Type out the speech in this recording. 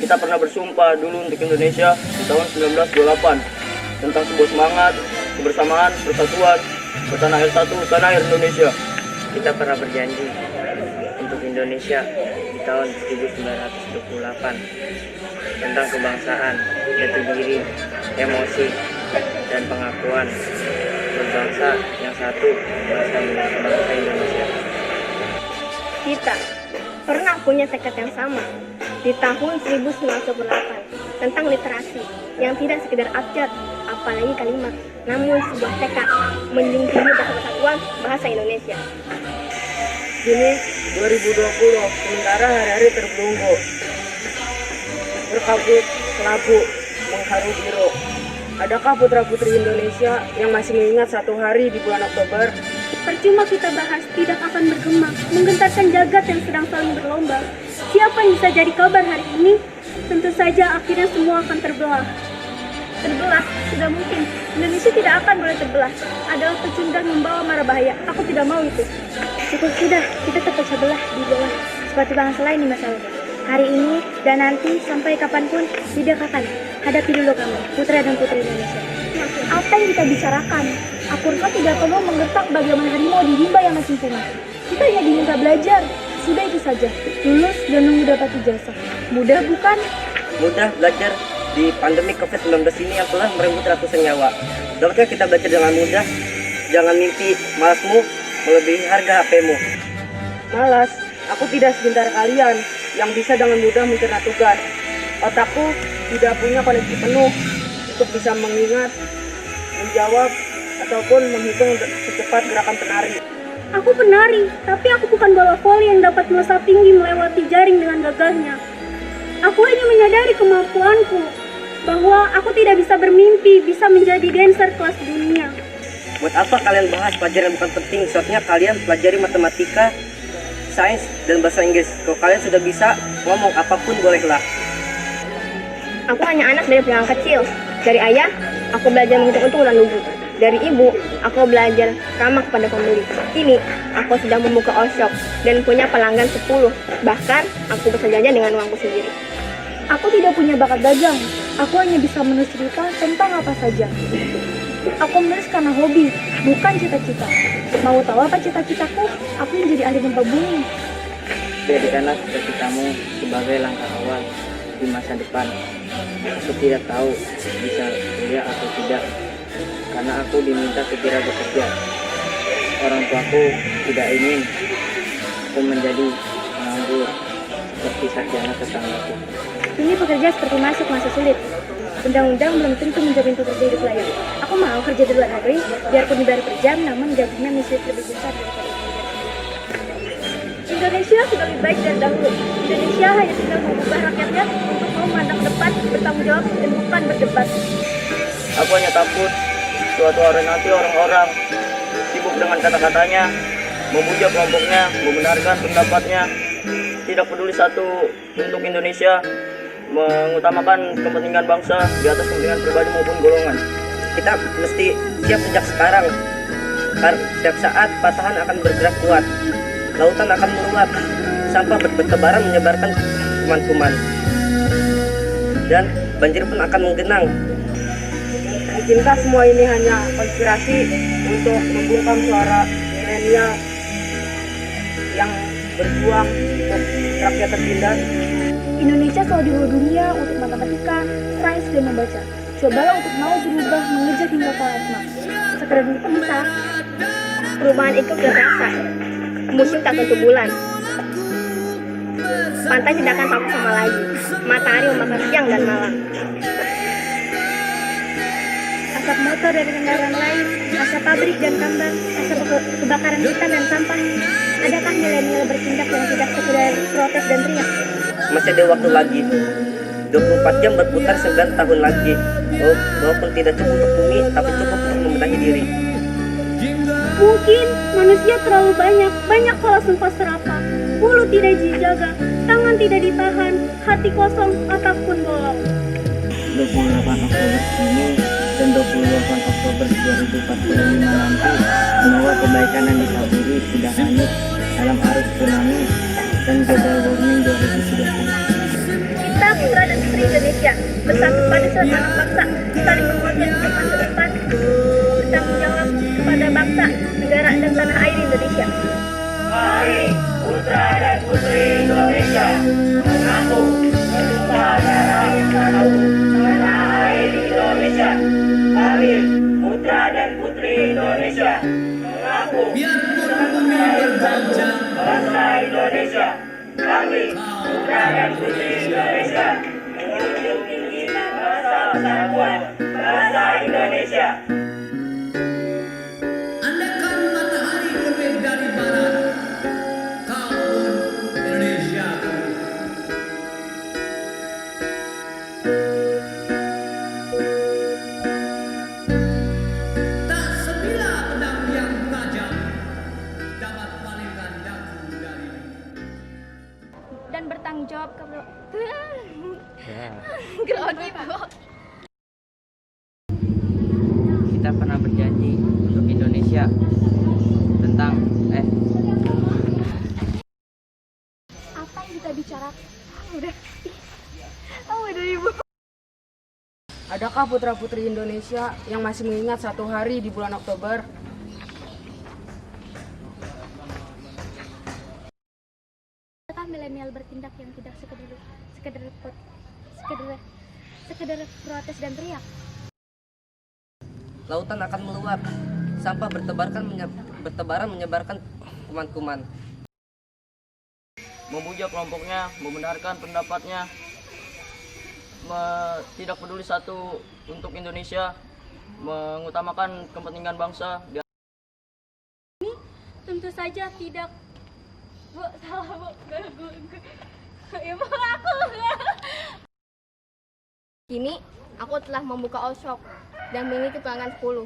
Kita pernah bersumpah dulu untuk Indonesia di tahun 1928 tentang sebuah semangat, kebersamaan, persatuan, bertanah air satu, tanah air Indonesia. Kita pernah berjanji untuk Indonesia di tahun 1928 tentang kebangsaan, jati diri, emosi, dan pengakuan berbangsa yang satu, bangsa Indonesia. Kita pernah punya tekad yang sama di tahun 1998 tentang literasi yang tidak sekedar abjad, apalagi kalimat, namun sebuah tekad menjunjung persatuan bahasa Indonesia. Kini 2020, sementara hari-hari terbelunggu, berkabut, kelabu, mengharu biru. Adakah putra-putri Indonesia yang masih mengingat satu hari di bulan Oktober? Percuma kita bahas, tidak akan bergema, menggentarkan jagat yang sedang saling berlomba. Siapa yang bisa jadi kabar hari ini? Tentu saja akhirnya semua akan terbelah. Terbelah? Tidak mungkin. Indonesia tidak akan boleh terbelah. Adalah pecundang membawa mara bahaya. Aku tidak mau itu. Cukup sudah, kita terpecah belah di bawah seperti bangsa lain di masa lalu. Hari ini dan nanti sampai kapanpun tidak akan. Hadapi dulu kami, putra dan putri Indonesia. Apa yang kita bicarakan? Apurka tidak perlu menggertak bagaimana harimau di rimba yang masih punah. Kita hanya diminta belajar. Sudah itu saja. Lulus dan nunggu dapat ijazah. Mudah bukan? Mudah belajar di pandemi COVID-19 ini yang telah merenggut ratusan nyawa. Dapatkah kita belajar dengan mudah? Jangan mimpi malasmu melebihi harga HP-mu. Malas? Aku tidak sebentar kalian yang bisa dengan mudah mencerna tugas. Otakku tidak punya koneksi penuh untuk bisa mengingat, menjawab, ataupun menghitung secepat gerakan penari. Aku penari, tapi aku bukan bola voli yang dapat melesat tinggi melewati jaring dengan gagahnya. Aku hanya menyadari kemampuanku, bahwa aku tidak bisa bermimpi bisa menjadi dancer kelas dunia. Buat apa kalian bahas pelajaran bukan penting? Seharusnya kalian pelajari matematika, sains, dan bahasa Inggris. Kalau kalian sudah bisa ngomong apapun bolehlah. Aku hanya anak dari pedagang kecil. Dari ayah, aku belajar menghitung untung dan rugi. Dari ibu, aku belajar ramah kepada pembeli. Kini, aku sedang membuka all-shop dan punya pelanggan 10. Bahkan, aku bisa jajan dengan uangku sendiri. Aku tidak punya bakat dagang. Aku hanya bisa menulis cerita tentang apa saja. Aku menulis karena hobi, bukan cita-cita. Mau tahu apa cita-citaku? Aku menjadi ahli gempa bumi. Jadikanlah cita-citamu sebagai langkah awal di masa depan. Aku tidak tahu bisa kuliah atau tidak, karena aku diminta segera bekerja. Orang tuaku tidak ingin aku menjadi penganggur seperti sarjana tetanggaku. Ini pekerja seperti masuk masa sulit. Undang-undang belum tentu menjamin pekerja hidup layak. Aku mau kerja di luar negeri, biarpun dibayar per jam, namun gajinya mesti lebih besar daripada Indonesia sudah lebih baik dari dahulu. Indonesia hanya tinggal mengubah rakyatnya untuk mau memandang ke depan, bertanggung jawab, dan bukan berdebat. Aku hanya takut suatu hari nanti orang-orang sibuk dengan kata-katanya, memuja kelompoknya, membenarkan pendapatnya, tidak peduli satu untuk Indonesia, mengutamakan kepentingan bangsa di atas kepentingan pribadi maupun golongan. Kita mesti siap sejak sekarang, karena setiap saat patahan akan bergerak kuat, lautan akan meluap, sampah bertebaran menyebarkan kuman-kuman, dan banjir pun akan menggenang. Mungkinkah semua ini hanya konspirasi untuk membungkam suara milenial yang berjuang untuk rakyat tertindas? Indonesia selalu di dunia untuk matematika, sains, dan membaca. Cobalah untuk mau berubah mengejar hingga plasma. Sekedar itu bisa. Perubahan itu sudah terasa. Musim tak tentu bulan. Pantai tidak akan satu sama lagi. Matahari membakar siang dan malam. Asap motor dari kendaraan lain, asap pabrik dan tambang, asap kebakaran hutan dan sampah. Adakah milenial bertindak yang tidak sekedar protes dan teriak? Masih ada waktu lagi. 24 jam berputar 9 tahun lagi. Walaupun tidak cukup untuk bumi, tapi cukup untuk membenahi diri. Mungkin manusia terlalu banyak alasan pasrah. Mulut tidak dijaga, tangan tidak ditahan, hati kosong, otak pun bolong. 28 Oktober ini dan 28 Oktober 2045 nanti, semua kebaikan yang ditaburi sudah hanyut dalam arus tsunami dan global warming 2030. Kita putra dan putri Indonesia bersatu pada suatu anak bangsa, saling menguatkan untuk masa depan, bertanggung jawab kepada bangsa, negara, dan tanah air Indonesia. Mari putra dan putri Indonesia mengaku Sumpah Darah Satu tanah air Indonesia. Mari putra dan putri Indonesia mengaku Sumpah Darah bangsa Indonesia. Kami putra dan putri Indonesia menjunjung tinggi bahasa persatuan bahasa Indonesia. Andaikan matahari terbit dari barat, kau pun Indonesia. Tak sebilah pedang yang tajam dapat palingkan dagu dari Dan bertanggung jawab kepada Kita pernah berjanji untuk Indonesia tentang apa yang kita bicarakan. Udah ibu. Adakah putra-putri Indonesia yang masih mengingat satu hari di bulan Oktober? Adakah milenial bertindak yang tidak sekedar protes dan teriak? Lautan akan meluap, sampah bertebaran menyebarkan kuman-kuman. Memuja kelompoknya, membenarkan pendapatnya, tidak peduli satu untuk Indonesia, mengutamakan kepentingan bangsa. Tentu saja tidak. Bu, salah bu. Ibu aku. Kini, aku telah membuka all shop dan mengikuti pelanggan 10.